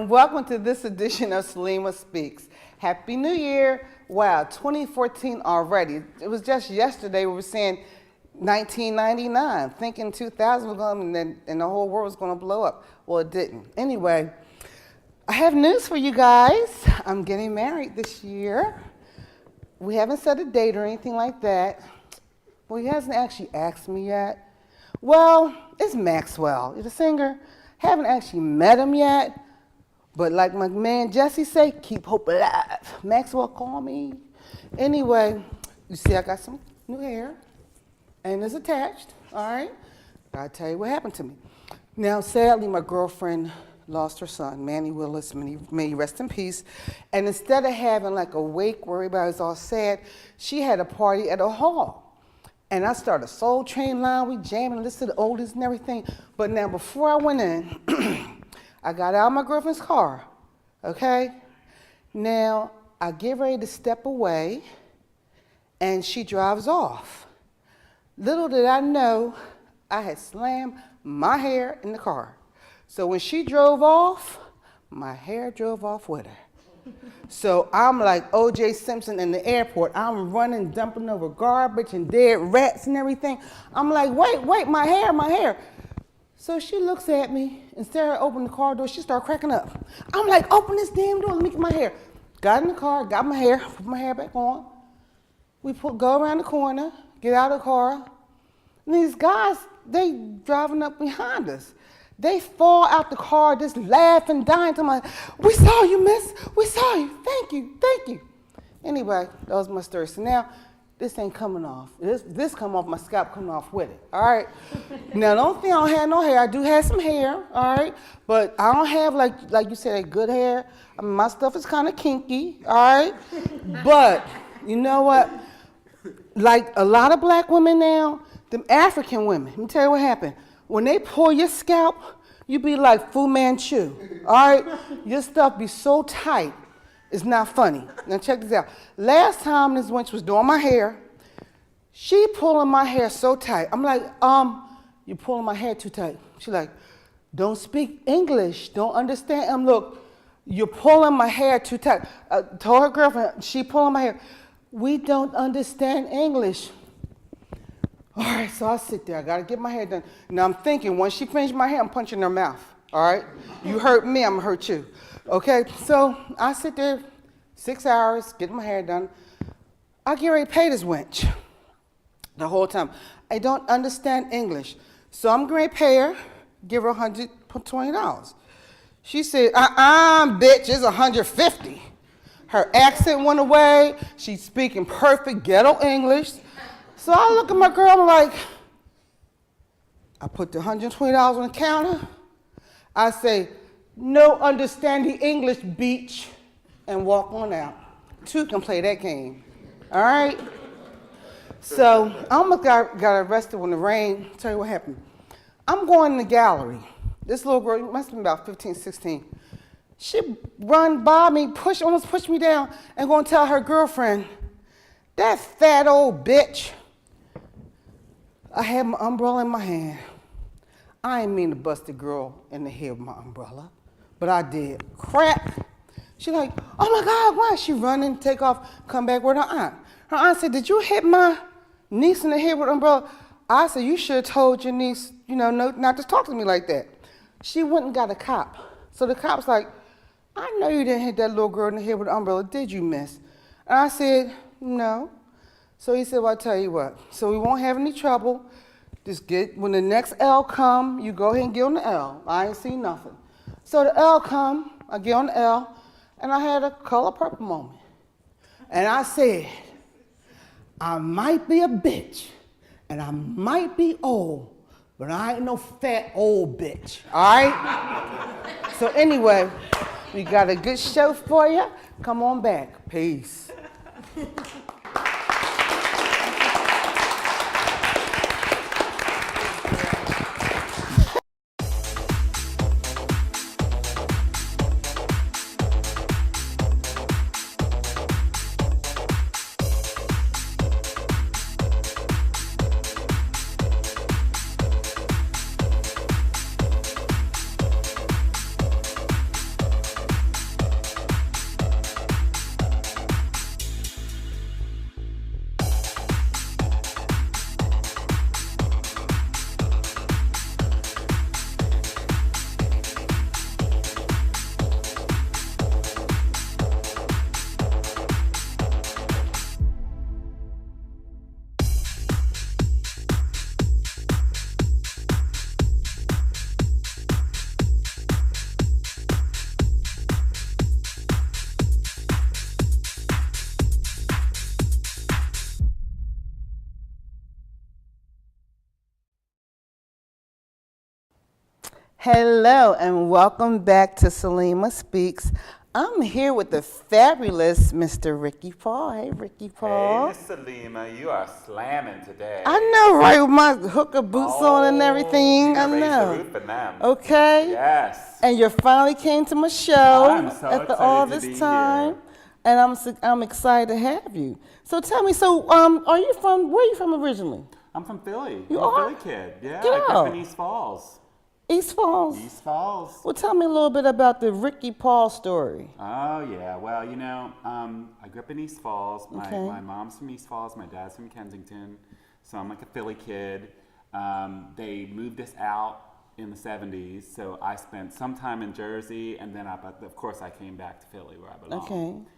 and welcome to this edition of Salima Speaks. Happy New Year. Wow, 2014 already. It was just yesterday we were saying 1999, thinking 2000 was going to, and the whole world was going to blow up. Well, it didn't. Anyway, I have news for you guys. I'm getting married this year. We haven't set a date or anything like that. Well, he hasn't actually asked me yet. Well, it's Maxwell, the singer. Haven't actually met him yet, but like my man Jesse say, keep hope alive. Maxwell, call me. Anyway, you see I got some new hair, and it's attached, all right? I'll tell you what happened to me. Now, sadly, my girlfriend lost her son, Manny Willis, may he rest in peace, and instead of having like a wake where everybody's all sad, she had a party at a hall. And I started a Soul Train line, we jamming, listened to the oldies and everything. But now before I went in, I got out of my girlfriend's car, okay? Now, I get ready to step away, and she drives off. Little did I know, I had slammed my hair in the car. So when she drove off, my hair drove off with her. So I'm like O.J. Simpson in the airport. I'm running, dumping over garbage and dead rats and everything. I'm like, wait, my hair. So she looks at me. Instead of opening the car door, she started cracking up. I'm like, open this damn door, let me get my hair. Got in the car, got my hair, put my hair back on. We go around the corner, get out of the car. And these guys, they driving up behind us. They fall out the car just laughing, dying to my, we saw you, miss. We saw you. Thank you. Anyway, that was my story. So now, this ain't coming off. This come off, my scalp coming off with it, all right? Now, don't think I don't have no hair. I do have some hair, all right? But I don't have, like you said, good hair. I mean, my stuff is kind of kinky, all right? But, you know what? Like a lot of black women now, them African women, let me tell you what happened. When they pull your scalp, you be like Fu Manchu, all right? Your stuff be so tight, it's not funny. Now check this out. Last time this wench was doing my hair, she pulling my hair so tight. I'm like, you pulling my hair too tight. She like, don't speak English, don't understand. Look, you're pulling my hair too tight. Told her girlfriend, she pulling my hair. We don't understand English. All right, so I sit there. I got to get my hair done. Now, I'm thinking, once she finishes my hair, I'm punching her mouth, all right? You hurt me, I'm going to hurt you, okay? So I sit there 6 hours, getting my hair done. I get ready to pay this wench the whole time. I don't understand English. So I'm going to pay her, give her $120. She said, bitch, it's $150. Her accent went away. She's speaking perfect ghetto English. So I look at my girl, I'm like, I put the $120 on the counter. I say, no understanding English, beach, and walk on out. Two can play that game, all right? So I almost got arrested when the rain, tell you what happened. I'm going in the gallery. This little girl, must have been about 15, 16. She run by me, almost pushed me down, and gonna tell her girlfriend, that fat old bitch. I had my umbrella in my hand. I didn't mean to bust the girl in the head with my umbrella, but I did. Crap. She like, oh my God, why? She running, take off, come back with her aunt. Her aunt said, did you hit my niece in the head with an umbrella? I said, you should have told your niece, not to talk to me like that. She went and got a cop. So the cop's like, I know you didn't hit that little girl in the head with an umbrella, did you, miss? And I said, no. So he said, well, I'll tell you what. So we won't have any trouble. Just when the next L come, you go ahead and get on the L. I ain't seen nothing. So the L come, I get on the L, and I had a color purple moment. And I said, I might be a bitch, and I might be old, but I ain't no fat old bitch, all right? So anyway, we got a good show for you. Come on back. Peace. Hello and welcome back to Salima Speaks. I'm here with the fabulous Mr. Ricky Paul. Hey, Ricky Paul. Hey, Miss Salima, you are slamming today. I know, right? With my hooker boots on and everything. I Raise know. the roof in them. Okay. Yes. And you finally came to my show I'm so after all excited to this be time, here. and I'm excited to have you. So tell me, are you from? Where are you from originally? I'm from Philly. You I'm are? a Philly kid. Yeah, Get I grew out. up in East Falls. East Falls. East Falls. Well, tell me a little bit about the Ricky Paul story. Oh, yeah. Well, I grew up in East Falls. My mom's from East Falls. My dad's from Kensington. So I'm like a Philly kid. They moved us out in the 70s. So I spent some time in Jersey. And then, of course, I came back to Philly where I belong. Okay.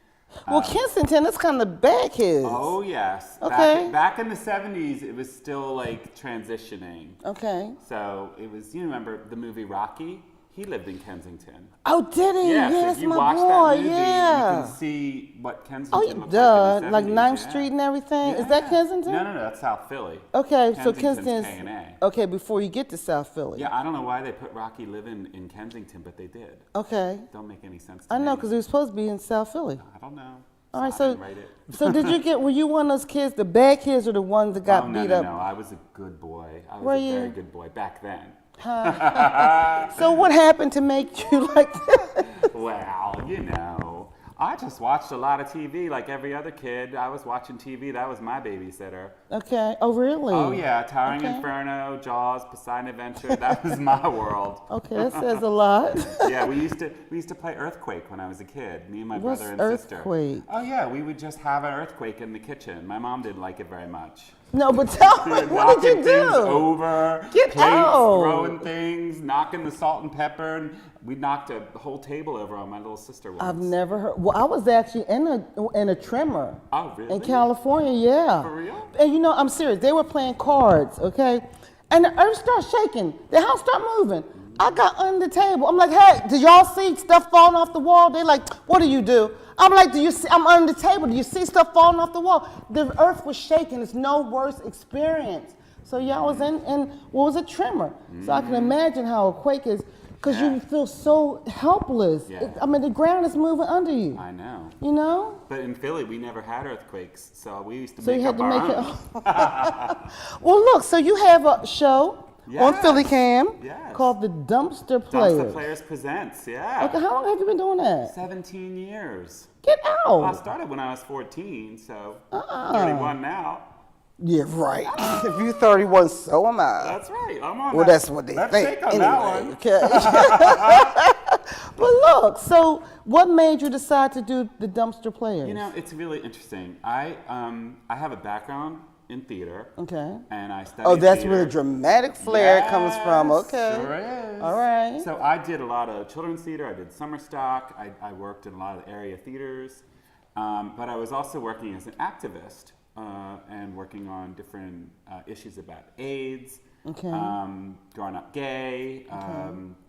Well, Kensington, that's kind of bad kids. Oh, yes. Okay. Back in the 70s, it was still like transitioning. Okay. So it was, you remember the movie Rocky? He lived in Kensington. Oh, did he? Yeah, so Yes, if you my watch boy. that movie, Yeah. you can see what Kensington Oh, looked duh. like Like in the 9th 70s. Street and everything? Yeah. Is that Kensington? No, that's South Philly. Okay, so Kensington's Kensington's. K&A. Okay, before you get to South Philly. Yeah, I don't know why they put Rocky living in Kensington, but they did. Okay. Don't make any sense to I me. know, because he was supposed to be in South Philly. I don't know. All right, I so didn't write it. so were you one of those kids, the bad kids or the ones that got beat up? No, I was a good boy. I was Were a you? very good boy back then. So what happened to make you like that? Well, I just watched a lot of TV like every other kid. I was watching TV. That was my babysitter. Okay. Oh, really? Oh, yeah. Towering Okay. Inferno, Jaws, Poseidon Adventure. That was my world. Okay, that says a lot. Yeah, we used to play Earthquake when I was a kid, me and my What's brother and sister. Earthquake? Oh, yeah. We would just have an earthquake in the kitchen. My mom didn't like it very much. No, but tell me, what did you Knocking things do? over, Get plates, out. throwing things, knocking the salt and pepper, and we knocked a whole table over on my little sister once. I've never heard. Well, I was actually in a tremor. Oh, really? In California, yeah. For real? And I'm serious. They were playing cards, okay? And the earth started shaking. The house started moving. I got under the table. I'm like, hey, did y'all see stuff falling off the wall? They're like, what do you do? I'm like, do you see? I'm under the table. Do you see stuff falling off the wall? The earth was shaking. It's no worse experience. So yeah, I was in what was a tremor. So I can imagine how a quake is, because you feel so helpless. Yeah. I mean, the ground is moving under you. I know. You know? But in Philly, we never had earthquakes, so we used to So make you had up to our make own. it. Well, look. So you have a show on Yes. Philly Cam Yes. called The Dumpster Players. Dumpster Players Presents, yeah. Okay, how long have you been doing that? 17 years. Get Well, I out. started when I was 14, so Uh-uh. 31 now. Yeah, right. If you're 31, so am I. That's right. I'm on Well, that. that's what they Let's think. shake on Anyway, that one. okay. But look, so what made you decide to do The Dumpster Players? You know, it's really interesting. I have a background in theater. Okay. And I studied Oh, that's theater. where the dramatic flair comes from. Yes, Okay. Sure is. All right. So I did a lot of children's theater. I did summer stock. I worked in a lot of area theaters. But I was also working as an activist and working on different issues about AIDS, Okay. growing up gay,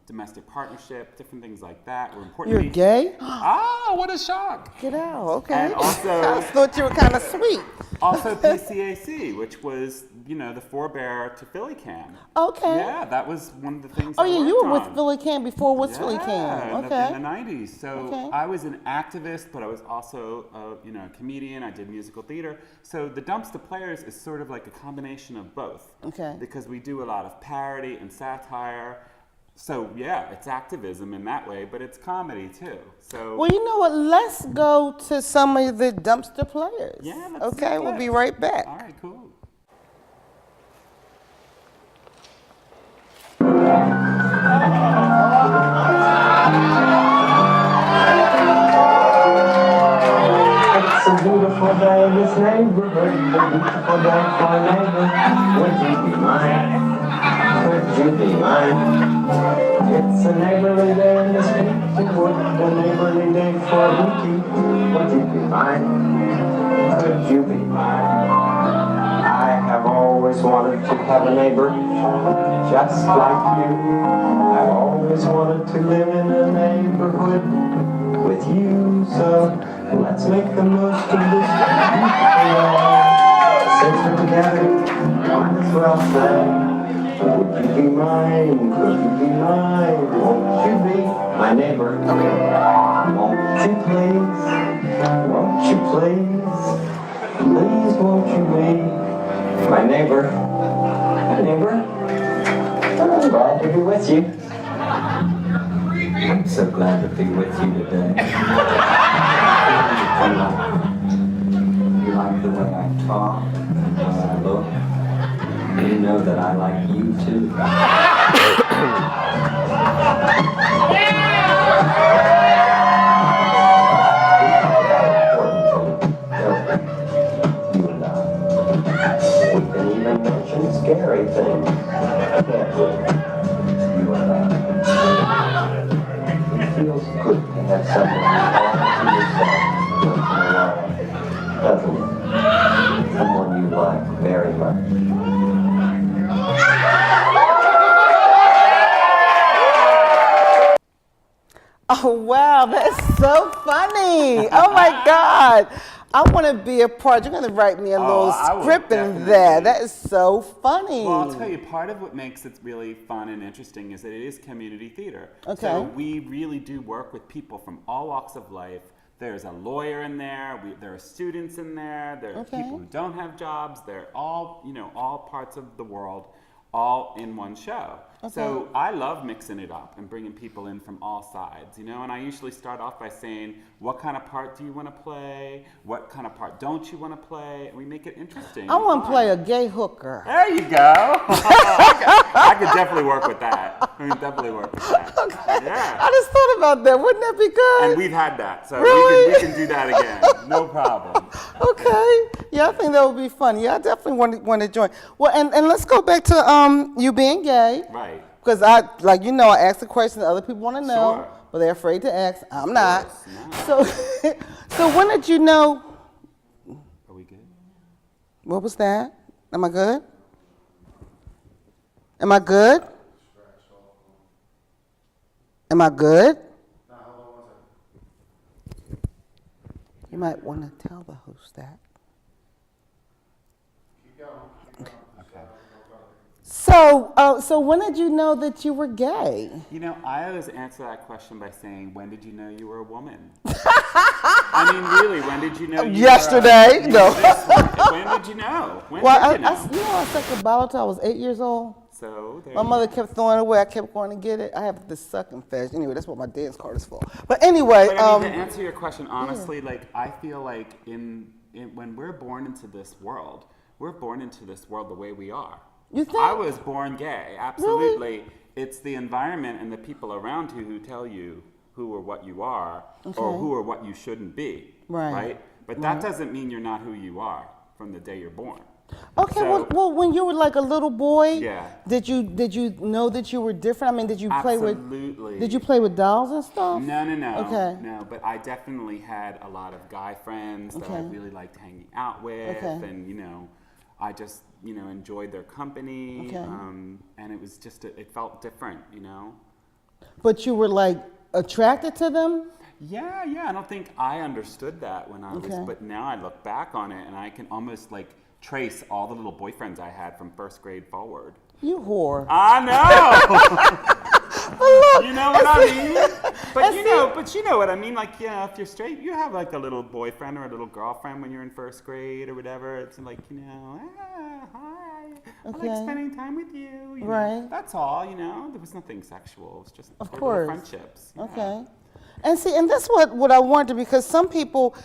domestic partnership, different things like that were important You're to me. gay? Ah, what a shock. Get out. Okay. And also- I thought you were kind of sweet. Also PCAC, which was, the forebearer to Philly Cam. Okay. Yeah, that was one of the things Oh, I yeah, worked you were with on. Philly Cam before it was Philly Cam. Okay. In the 90s. So Okay. I was an activist, but I was also a comedian. I did musical theater. So the Dumpster Players is sort of like a combination of both. Okay. Because we do a lot of parody and satire. So yeah, it's activism in that way, but it's comedy too. So Well, you know what? Let's go to some of the Dumpster Players. yeah, let's Okay, do we'll it. be right back. All right, cool. It's a beautiful day in this neighborhood, a beautiful day for a neighbor. Would you be mine? Could you be mine? It's a neighborly day in this peachy wood, a neighborly day for a weekie. Would you be mine? Could you be mine? I have always wanted to have a neighbor just like you. I've always wanted to live in a neighborhood with you, so let's make the most of this beautiful day. Since we're together, might as well say, would you be mine? Could you be mine? my neighbor. Won't you please, please won't you be my neighbor? My neighbor, I'm glad to be with you. I'm so glad to be with you today. You like the way I talk, the way I look. You know that I like you too. You and I. We can even mention scary things. Can't we? You and I. It feels good to have someone all to yourself once in a while, doesn't it? Someone you like very much. Oh, wow, that's so funny. Oh, my God. I want to be a part. You're going to write me a little script in there. That is so funny. Well, I'll tell you, part of what makes it really fun and interesting is that it is community theater. Okay. So we really do work with people from all walks of life. There's a lawyer in there. There are students in there. There are people who don't have jobs. They're all, all parts of the world, all in one show. Okay. So I love mixing it up and bringing people in from all sides, and I usually start off by saying, what kind of part do you want to play? What kind of part don't you want to play? And we make it interesting. I want to play a gay hooker. There you go. I could definitely work with that. Okay. Yeah. I just thought about that. Wouldn't that be good? And we've had that, so really? we can do that again. No problem. Okay. Yeah, I think that would be fun. Yeah, I definitely want to join. Well, and let's go back to you being gay. Right. Because I ask the question that other people want to know, but they're afraid to ask. I'm not. So, so when did you know? Are we good? What was that? Am I good? Am I good? Am I good? You might want to tell the host that. Okay. So when did you know that you were gay? I always answer that question by saying, when did you know you were a woman? I mean, really, when did you know you Yesterday? were No. When did you know? When Well, did you know? I sucked a bottle till I was 8 years old. So My mother kept throwing it away. I kept going to get it. I have this sucking fetish. Anyway, that's what my dance card is for. But anyway, But I mean, to answer your question honestly, I feel like when we're born into this world, we're born into this world the way we are. You think? I was born gay, absolutely. Really? It's the environment and the people around you who tell you who or what you are, or who or what you shouldn't be. Right? But that doesn't mean you're not who you are from the day you're born. Okay, So, well, when you were like a little boy, Yeah. did you know that you were different? I mean, did you play with? Absolutely. Did you play with dolls and stuff? No. Okay. No, but I definitely had a lot of guy friends that I really liked hanging out with, and I just enjoyed their company, and it was just it felt different, But you were like attracted to them? Yeah. I don't think I understood that when I was, but now I look back on it and I can almost trace all the little boyfriends I had from first grade forward. You whore. I know. You know what I mean? But you know what I mean. If you're straight, you have a little boyfriend or a little girlfriend when you're in first grade or whatever. It's hi, I like spending time with you. Right. That's all. There was nothing sexual. It was just Of little course. friendships. Yeah. Okay. And see, and that's what I wanted, because some people,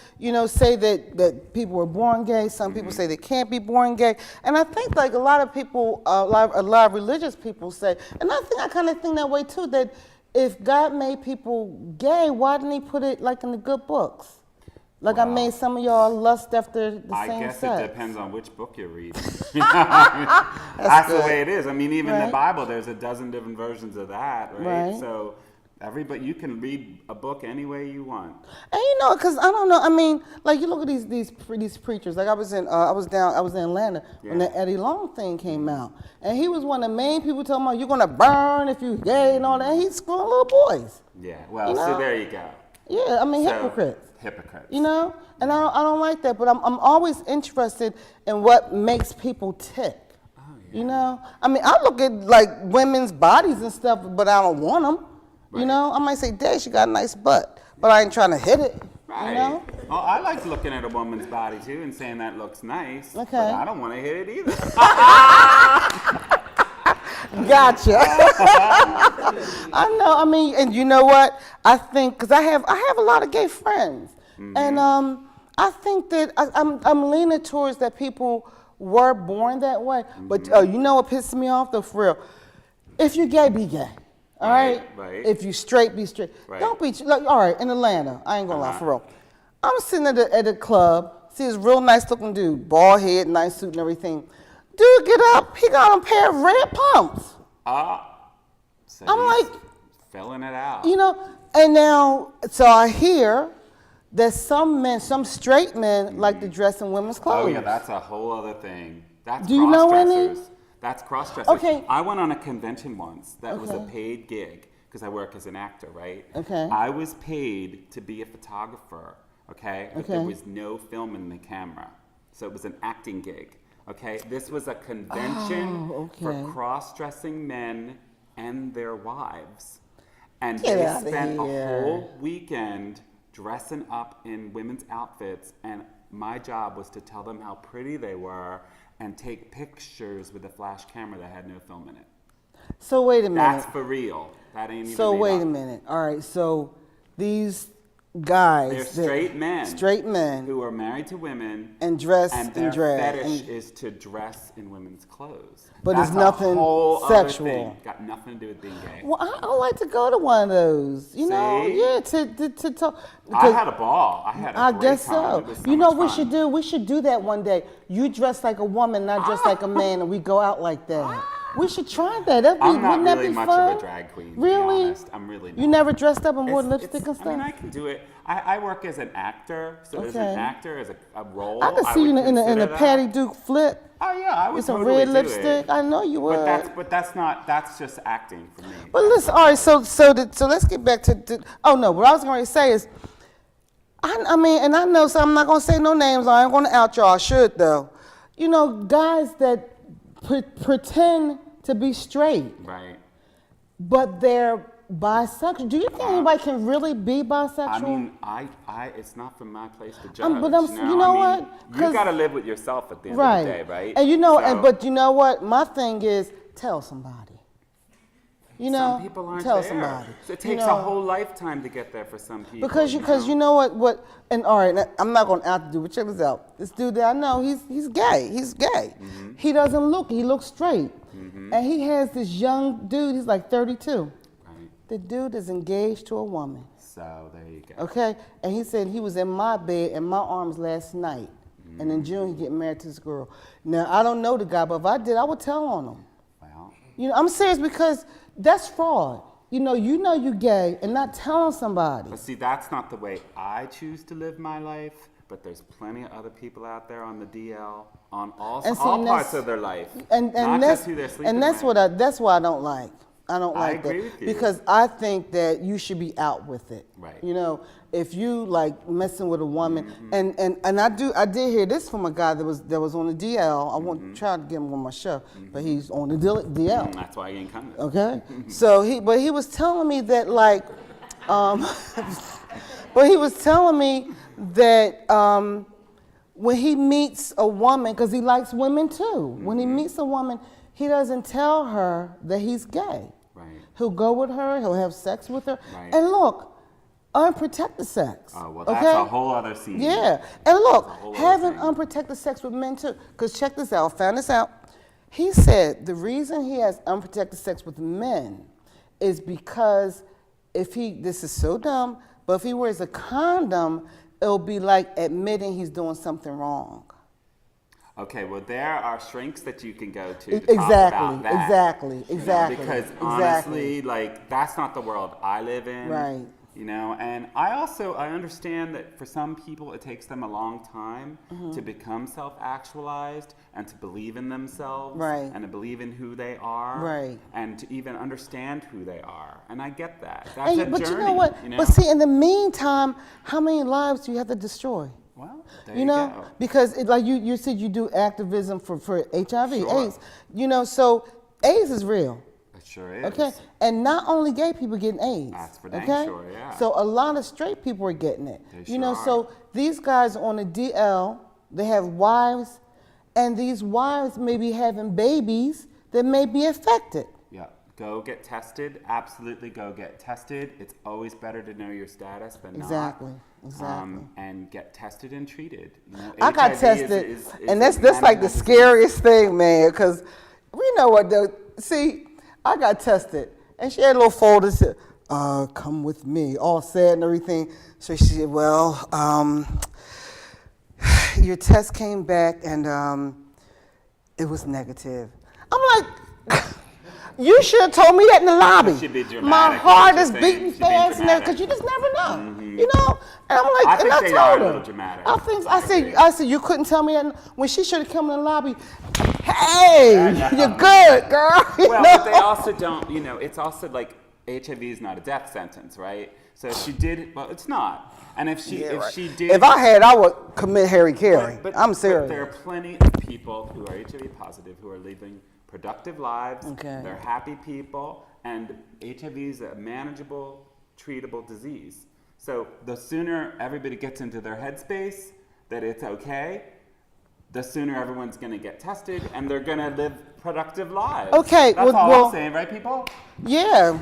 say that people were born gay. Some people say they can't be born gay. And I think a lot of people, a lot of religious people say, and I kind of think that way too, that if God made people gay, why didn't he put it in the good books? I made some of y'all lust after the same sex. I guess it depends on which book you're reading. That's the way it is. I mean, even the Bible, there's a dozen different versions of that, right? So you can read a book any way you want. And because I don't know. I mean, you look at these preachers. I was in Atlanta when the Eddie Long thing came out, and he was one of the main people talking about you're gonna burn if you gay and all that. And he's screwing little boys. Yeah. Well, so there you go. Yeah, I mean, hypocrites. Hypocrites. And I don't like that. But I'm always interested in what makes people tick. Oh, yeah. I mean, I look at women's bodies and stuff, but I don't want them. You Right. know, I might say, "Dang, she got a nice butt," but I ain't trying to hit it. Right. You know? Well, I like looking at a woman's body too and saying that looks nice. Okay. But I don't want to hit it either. Gotcha. I know. I mean, and you know what? I think because I have a lot of gay friends, and I think that I'm leaning towards that people were born that way. But you know what pisses me off though, for real? If you're gay, be gay. All right. Right. If you straight, be straight. Right. Don't be like. All right. In Atlanta, I ain't gonna lie, for real. I'm sitting at the club. See this real nice looking dude, bald head, nice suit and everything. Dude, get up. He got on a pair of red pumps. So I'm he's like, filling it out. you know, and now, so I hear that some men, some straight men, like to dress in women's clothes. Oh yeah, that's a whole other thing. That's Do you know any? cross-dressers. That's cross-dressing. Okay. I went on a convention once that was a Okay. paid gig because I work as an actor, right? Okay. I was paid to be a photographer, okay? But there Okay. was no film in the camera. So it was an acting gig, okay? This was a convention for okay. cross-dressing men and their wives. And Get they outta spent a here. whole weekend dressing up in women's outfits, and my job was to tell them how pretty they were and take pictures with a flash camera that had no film in it. So wait a minute. That's for real. That ain't even So made wait up. a minute. All right. So these guys, They're that- straight men who who are married to women and dress and in their drag, fetish and- is to dress in women's clothes. But That's it's nothing a whole other sexual. thing. Got nothing to do with being gay. Well, I like to go to one of those. You know, See? yeah, to talk. I had a ball. I had a I great guess time. so. It was You know much what we fun. should do? We should do that one day. You dress like a woman, not dress like a man, and we go out like that. We should try that. That'd be, I'm not wouldn't that really be much fun? of a drag queen, to be Really? honest. I'm really not. You never dressed up and wore It's- lipstick and I stuff? mean, I can do it. I work as an actor, so as Okay. an actor, as a role, I can see you would in a consider that. Patty Duke flip Oh yeah, I would with some totally red do lipstick. It. I know you would. But that's just acting for me. But listen, all right. So let's get back to. Oh no, what I was going to say is, I mean, and I know, so I'm not going to say no names. I ain't going to out y'all. I should though. You know, guys that pretend to be straight, Right. but they're bisexual. Do you think anybody can really be bisexual? I mean, it's not from my place to judge. but I'm- you know I mean, what? 'Cause- You got to live with yourself at the end right. of the day, right? And you know, So, but you know what? My thing is, tell somebody. You know, some people aren't tell there. somebody. So it You takes know, a whole lifetime to get there for some people. Because you know what, and all right, I'm not going to out the dude, but check this out. This dude that I know, he's gay. He's gay. Mm-hmm. He doesn't look. He looks straight. And he has this young dude. He's like 32. Right. The dude is engaged to a woman. So there you go. Okay, and he said he was in my bed in my arms last night, and in June he get married to this girl. Now I don't know the guy, but if I did, I would tell on him. Well, You know, I'm serious because that's fraud. You know you gay and not telling somebody. but see, that's not the way I choose to live my life. But there's plenty of other people out there on the DL on all And see, parts and that's- of their life, And not that's just who they're sleeping and that's with. that's why I don't like. I don't I like agree that with you. because I think that you should be out with it. Right. You know, if you like messing with a woman, Mm-hmm. and I did hear this from a guy that was on the DL. I Mm-hmm. want to try to get him on my show, but he's on the DL. That's why he ain't coming. Okay, so he was telling me that like, but he was telling me that when he meets a woman, because he likes women too, when he meets a woman, he doesn't tell her that he's gay. Right. He'll go with her, he'll have sex with her, Right. and look, unprotected sex. Oh well, that's okay? a whole other scene. Yeah, and look, whole other having thing. unprotected sex with men too. Because check this out, I found this out. He said the reason he has unprotected sex with men is because this is so dumb, but if he wears a condom, it'll be like admitting he's doing something wrong. Okay, well, there are shrinks that you can go to talk Exactly, about that. exactly, You know, exactly, because exactly. honestly, like, that's not the world I live in. Right. You know, and I understand that for some people it takes them a long time Mm-hmm. to become self-actualized and to believe in themselves. Right. And to believe in who they are. Right. And to even understand who they are. And I get that. That's a But journey. you know what? You know? But see, in the meantime, how many lives do you have to destroy? Well, there You know, go. because like you said, you do activism for HIV, Sure. AIDS. You know, so AIDS is real. Sure is. Okay, and not only gay people getting AIDS. That's for dang okay? sure, yeah. So a lot of straight people are getting it. They You know, sure so these guys on the DL, they have wives, and these wives may be having babies that may be affected. Yeah. Go get tested. Absolutely go get tested. It's always better to know your status than Exactly. not. Exactly. And get tested and treated. You know, I got HIV tested, is and a that's like the manageable disease. scariest thing, man. Because we know what though. See, I got tested, and she had a little folder that said, "Come with me," all sad and everything. So she said, "Well, your test came back, and it was negative." I'm like. You should have told me that in the lobby. Should be dramatic, My is heart what is you're beating saying. Should be fast now dramatic. because you just never know. You know, and I'm like, I and think I they told are a her. little dramatic. I said, you couldn't tell me that when she should have come in the lobby. Hey, you're good, girl. You Well, know? but they also don't, you know, it's also like HIV is not a death sentence, right? So if she did, well, it's not. And if she did, If I had, I would commit Harry Carey. but I'm serious. But there are plenty of people who are HIV positive who are living productive lives. Okay. They're happy people, and HIV is a manageable, treatable disease. So the sooner everybody gets into their headspace that it's okay, the sooner everyone's going to get tested, and they're going to live productive lives. Okay, that's all well, I'm saying, right, people? Yeah.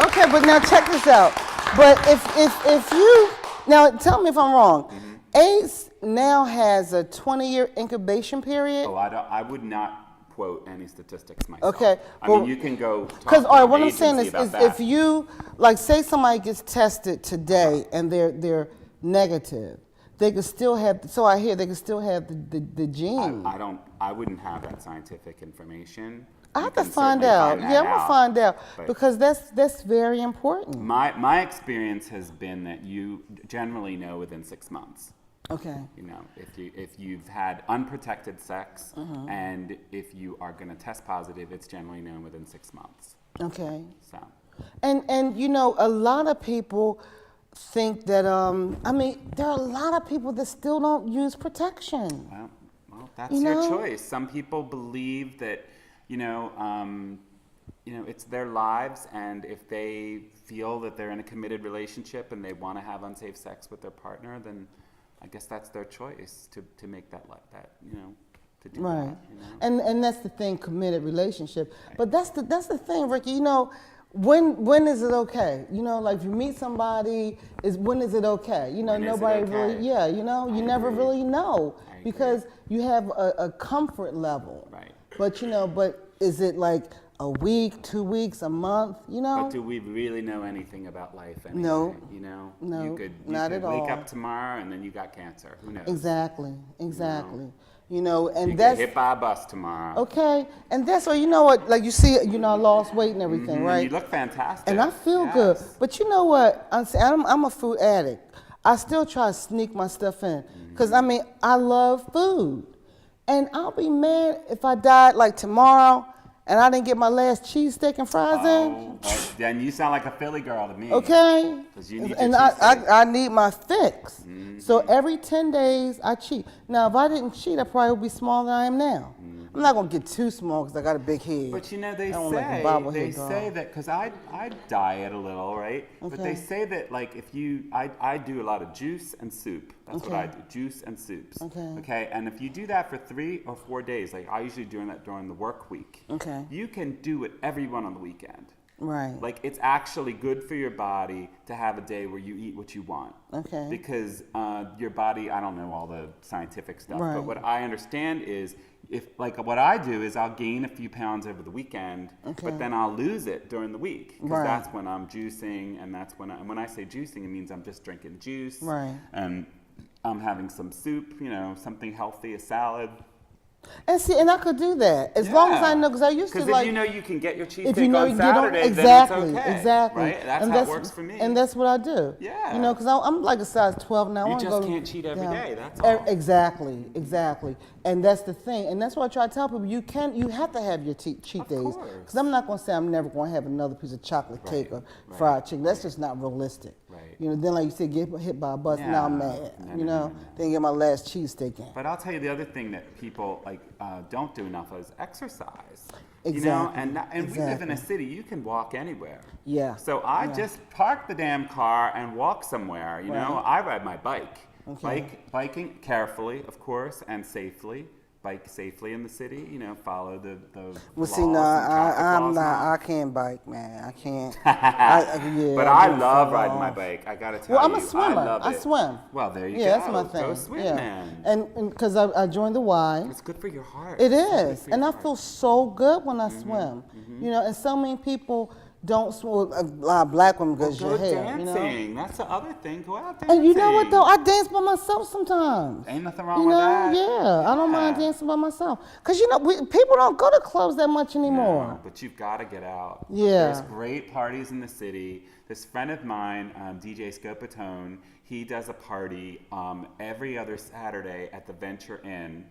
Okay, but now check this out. But if you now tell me if I'm wrong, AIDS now has a 20-year incubation period. Oh, I would not quote any statistics myself. Okay, I well, mean, you can go talk Because to all right, an what I'm saying agency is about if that. you like say somebody gets tested today and they're negative, they could still have. So I hear they could still have the gene. I wouldn't have that scientific information. I You have to can find certainly out. that Yeah, I'm gonna find out But because that's very important. my experience has been that you generally know within 6 months. Okay. You know, if you've had unprotected sex Mm-hmm. and if you are going to test positive, it's generally known within 6 months. Okay. So And you know, a lot of people think that I mean, there are a lot of people that still don't use protection. well, that's You your know? choice. Some people believe that, you know, it's their lives, and if they feel that they're in a committed relationship and they want to have unsafe sex with their partner, then I guess that's their choice to make that you know, to do Right. that. You know? And that's the thing, committed relationship. But that's the thing, Ricky. You know, when is it okay? You know, like if you meet somebody, when is it okay? You know, When is it nobody okay? really. Yeah, you know, you never agree. really know I because you have a comfort level. Right. But you know, is it like a week, 2 weeks, a month? You know. But do we really know anything about life anyway? No. You know? No, You could not at wake all. up tomorrow and then you got cancer. Who knows? Exactly. You know, and You that's get hit by a bus tomorrow. okay. And that's why you know what, like you see, you know, I lost weight and everything, right? You look fantastic. And I feel good. Yes. But you know what? I'm a food addict. I still try to sneak my stuff in. Because, I mean, I love food. And I'll be mad if I died like tomorrow and I didn't get my last cheesesteak and fries in. Oh, then you sound like a Philly girl to me. Okay? 'Cause you need And your cheesesteak. I need my fix. So every 10 days, I cheat. Now, if I didn't cheat, I probably would be smaller than I am now. I'm not going to get too small because I got a big head. But you know, they I don't like a bobblehead say dog. that, because I diet a little, right? But Okay. they say that, like, if I do a lot of juice and soup. That's what I Okay. do, juice and soups. Okay. Okay, and if you do that for 3 or 4 days, like I usually do that during the work week. Okay. You can do it every one on the weekend. Right. Like, it's actually good for your body to have a day where you eat what you want. Okay. Because your body, I don't know all the scientific stuff, Right. but what I understand is, what I do is I'll gain a few pounds over the weekend, Okay. but then I'll lose it during the week. Because Right. that's when I'm juicing, and that's when I say juicing, it means I'm just drinking juice. Right. And I'm having some soup, you know, something healthy, a salad. And see, and I could do that as long as I know, because I used to Because like. if you know you can get your if cheesesteak you know on you don't Saturday, exactly, then it's okay. exactly, Right? That's and how it works for me. And that's what I do. Yeah. You know, because I'm like a size 12 now. I You wanna just go can't cheat every down. day, that's all. Exactly, and that's the thing, and that's what I try to tell people. You have to have your cheat days, course. because I'm not going to say I'm never going to have another piece of chocolate cake or fried chicken. That's just not realistic. Right. You know, then like you said, get hit by a bus. Now I'm mad. No. Then get my last cheesesteak in. But I'll tell you the other thing that people don't do enough is exercise. You know, Exactly. and we live in a Exactly. city. You can walk anywhere. Yeah. So I Yeah. just park the damn car and walk somewhere. You know, I ride my bike. Okay. Biking carefully, of course, and safely. Bike safely in the city. You know, follow the Well, laws see, no, and traffic I'm laws and not. all. I can't bike, man. I can't. Yeah, But I I'm love so riding my off. bike. I gotta tell Well, you, I'm a swimmer. I love I it. swim. Well, there you go. Yeah, that's my thing. Go swim, yeah. man. And because I joined the Y. It's good for your heart. It It's so good is, for your and I heart. feel so good when I swim. You know, and so many people don't swim. A lot of black women because Go your hair. You know. dancing. That's the other thing. Go out dancing. And you know what though? I dance by myself sometimes. Ain't nothing wrong You with know, that. yeah, I don't mind Yeah. dancing by myself. Cause you know, people don't go to clubs that much anymore. No, but you've got to get out. Yeah. There's great parties in the city. This friend of mine, DJ Scopatone, he does a party every other Saturday at the Venture Inn.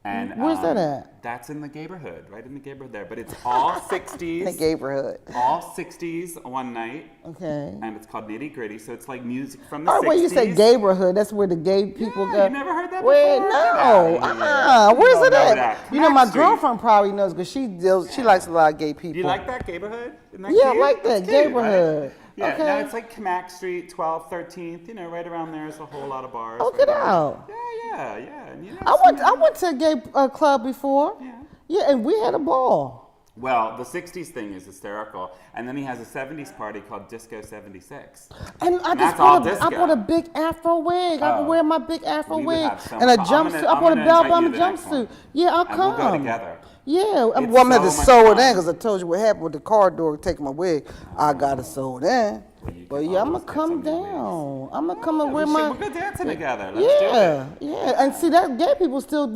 And Where's that at? That's in the neighborhood, right in the neighborhood there. But it's all 60s. The neighborhood. All 60s one night. Okay. And it's called Nitty Gritty. So it's like music from the All 60s. right, when you say neighborhood, that's where the gay people Yeah, go. you never heard that Wait, before? no. Get outta here. Where's You it don't know at? that. You know, my Mack Street. girlfriend probably knows because she likes a lot of gay people. Do you like that neighborhood? Isn't that Yeah, I cute? like that, That's cute, neighborhood. Right? Yeah, Okay. no, it's like Mack Street, 12th, 13th. You know, right around there is a whole lot of bars. Oh, right get there. out. Yeah. And, you know, I went to a gay club before. Yeah. Yeah, and we had a ball. Well, the 60s thing is hysterical. And then he has a 70s party called Disco 76. And I And just that's all bought disco. I bought a big afro wig. I can Oh. wear my big afro We would wig have some- and a I'm jumpsuit. gonna- I I'm bought a gonna bell invite bottom you to the next jumpsuit. one. Yeah, I'll And come. we'll go together. Yeah, It's well, I'm gonna have so to sew much it in fun. because I told you what happened with the car door taking my wig. I gotta sew it in. Well, you But can yeah, I'm always gonna get come some new wigs. down. I'm gonna come and Yeah, wear we my. should- we'll go dancing together. Let's do Yeah, it. yeah, and see that gay people still.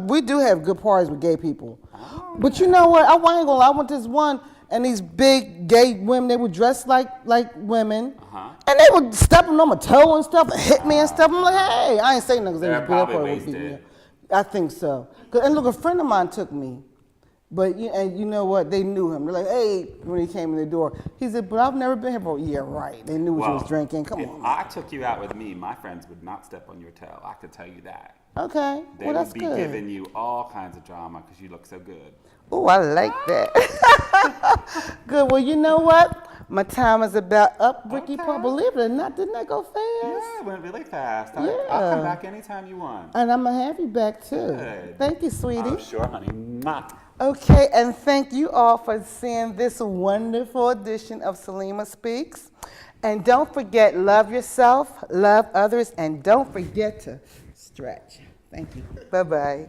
We do have good parties with gay people. But you know what? I ain't gonna lie. I went to this one, and these big gay women, they were dressed like women, and they were stepping on my toe and stuff, and hit me and stuff. I'm like, hey, I ain't saying nothing. 'Cause they They're was probably probably would beat me wasted. up. I think so. And look, a friend of mine took me. But and you know what? They knew him. They're like, hey, when he came in the door, he said, but I've never been here before. Yeah, right. They knew what you was drinking. Come if on. I took you out with me, my friends would not step on your toe. I could tell you that. Okay. They Well, that's would be good. giving you all kinds of drama because you look so good. Oh, I like that. Good. Well, you know what? My time is about up, Ricky Paul. Believe it or not, didn't that go fast? Yeah, it went really fast. I'll Yeah. come back anytime you want. And I'm going to have you back, too. Good. Thank you, sweetie. Oh, sure, honey. Mwah. Okay, and thank you all for seeing this wonderful edition of Salima Speaks. And don't forget, love yourself, love others, and don't forget to stretch. Thank you. Bye-bye.